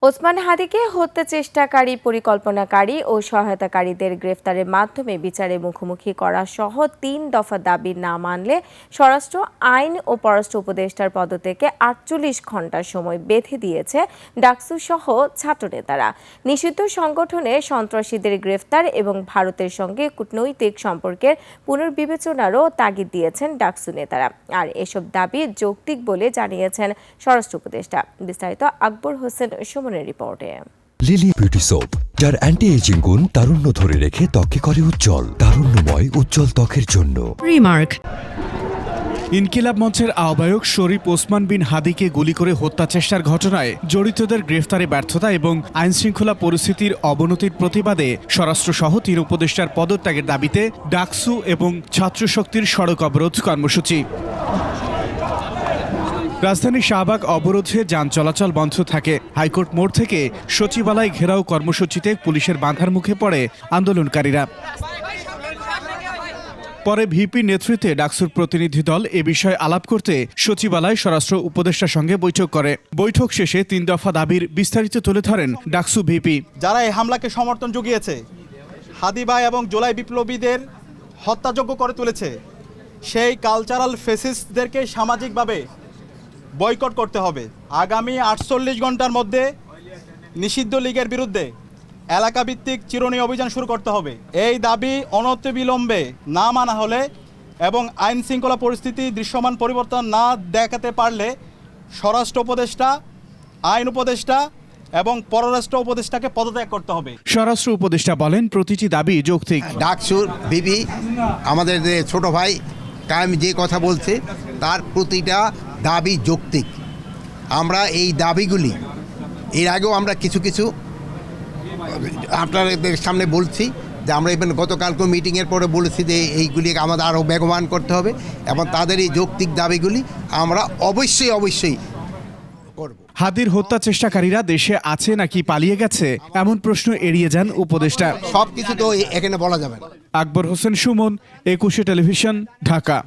ওসমান হাদিকে হত্যা চেষ্টাকারী, পরিকল্পনাকারী ও সহায়তাকারীদের গ্রেফতারের মাধ্যমে বিচারের মুখোমুখি করা সহ ৩ দফা দাবি না মানলে স্বরাষ্ট্র আইন ও পররাষ্ট্র উপদেষ্টার পদত্যাগে ৪৮ ঘণ্টার সময় বেঁধে দিয়েছে ডাকসু সহ ছাত্রনেতারা। নিষিদ্ধ সংগঠনে সন্ত্রাসীদের গ্রেফতার এবং ভারতের সঙ্গে কূটনৈতিক সম্পর্কের পুনর্বিবেচনারও তাগিদ দিয়েছেন ডাকসু নেতারা। আর এসব দাবি যৌক্তিক বলে জানিয়েছেন স্বরাষ্ট্র উপদেষ্টা। বিস্তারিত আকবর হোসেন রিপোর্টে। লিলি বিউটি সোপ, যার অ্যান্টি এজিং গুণ তারুণ্য ধরে রেখে ত্বকে করে উজ্জ্বল, তারুণ্যময় উজ্জ্বল ত্বকের জন্য। রিমার্ক। ইনকিলাব মঞ্চের আহ্বায়ক শরীফ ওসমান বিন হাদিকে গুলি করে হত্যা চেষ্টার ঘটনায় জড়িতদের গ্রেফতারে ব্যর্থতা এবং আইনশৃঙ্খলা পরিস্থিতির অবনতির প্রতিবাদে স্বরাষ্ট্রসহ ৩ উপদেষ্টার পদত্যাগের দাবিতে ডাকসু এবং ছাত্রশক্তির সড়ক অবরোধ কর্মসূচি। রাজধানী শাহবাগ অবরোধে যান চলাচল বন্ধ থাকে। হাইকোর্ট মোড় থেকে সচিবালয় ঘেরাও কর্মসূচিতে পুলিশের বাধার মুখে পড়ে আন্দোলনকারীরা। পরে ভিপি নেতৃত্বে ডাকসুর প্রতিনিধি দল এ বিষয়ে আলাপ করতে সচিবালয় স্বরাষ্ট্র উপদেষ্টার সঙ্গে বৈঠক করে। বৈঠক শেষে ৩ দফা দাবির বিস্তারিত তুলে ধরেন ডাকসু ভিপি। যারা এই হামলাকে সমর্থন জুগিয়েছে, হাদি ভাই এবং জুলাই বিপ্লবীদের হত্যাযোগ্য করে তুলেছে, সেই কালচারাল ফেসিস্টদেরকে সামাজিকভাবে বয়কট করতে হবে। আগামী ৪৮ ঘন্টার মধ্যে নিষিদ্ধ লীগের বিরুদ্ধে এলাকাভিত্তিক চিরুনি অভিযান শুরু করতে হবে। এই দাবি অনতিবিলম্বে না মানা হলে এবং আইন শৃঙ্খলা পরিস্থিতি দৃশ্যমান পরিবর্তন না দেখাতে পারলে স্বরাষ্ট্র উপদেষ্টা, আইন উপদেষ্টা এবং পররাষ্ট্র উপদেষ্টাকে পদত্যাগ করতে হবে। স্বরাষ্ট্র উপদেষ্টা বলেন, প্রতিটি দাবি যৌক্তিক। ডাকসুর বিবি আমাদের যে ছোট ভাই কায়েম যে কথা বলছে তার প্রতিটা দাবি যৌক্তিক। আমরা এই দাবিগুলি এর আগেও আমরা কিছু আপনাদের সামনে বলছি যে আমরা ইভেন গতকালকে মিটিংয়ের পরে বলেছি যে এইগুলি আমাদের আরও বেগবান করতে হবে এবং তাদের এই যৌক্তিক দাবিগুলি আমরা অবশ্যই করব। হাদির হত্যা চেষ্টাকারীরা দেশে আছে নাকি পালিয়ে গেছে এমন প্রশ্ন এড়িয়ে যান উপদেষ্টা। সব কিছু তো এখানে বলা যাবে না। আকবর হোসেন সুমন, ২১ টেলিভিশন, ঢাকা।